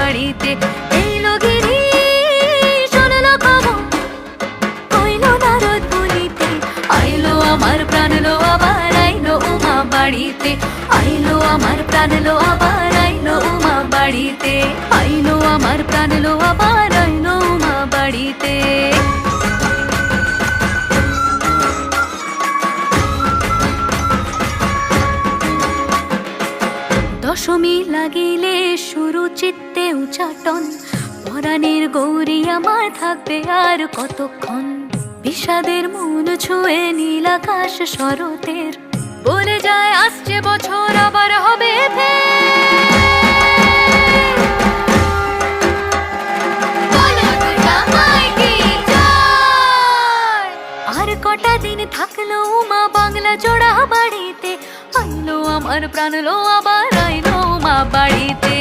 বাড়িতে। এলো গিরি শুনলো খবর, কইলো নারদ বলিতে, আইলো আমার প্রাণ লো আবার আইলো উমা বাড়িতে। আইলো আমার প্রাণ লো আবার আইলো উমা বাড়িতে। আইলো আমার প্রাণ লো আবার আইলো উমা বাড়িতে। দশমী লাগিলে শুরু চিত্তে উচাটন, পরাণের গৌরী আমার থাকবে আর কতক্ষণ। বিষাদের মন ছুঁয়ে নীল আকাশ শরতের, বলে যায় আসছে বছর আবার হবে আর কটা দিন থাকলো উমা বাংলা জোড়া বাড়িতে। আইলো আমার প্রাণ লো আবার আইলো উমা বাড়িতে।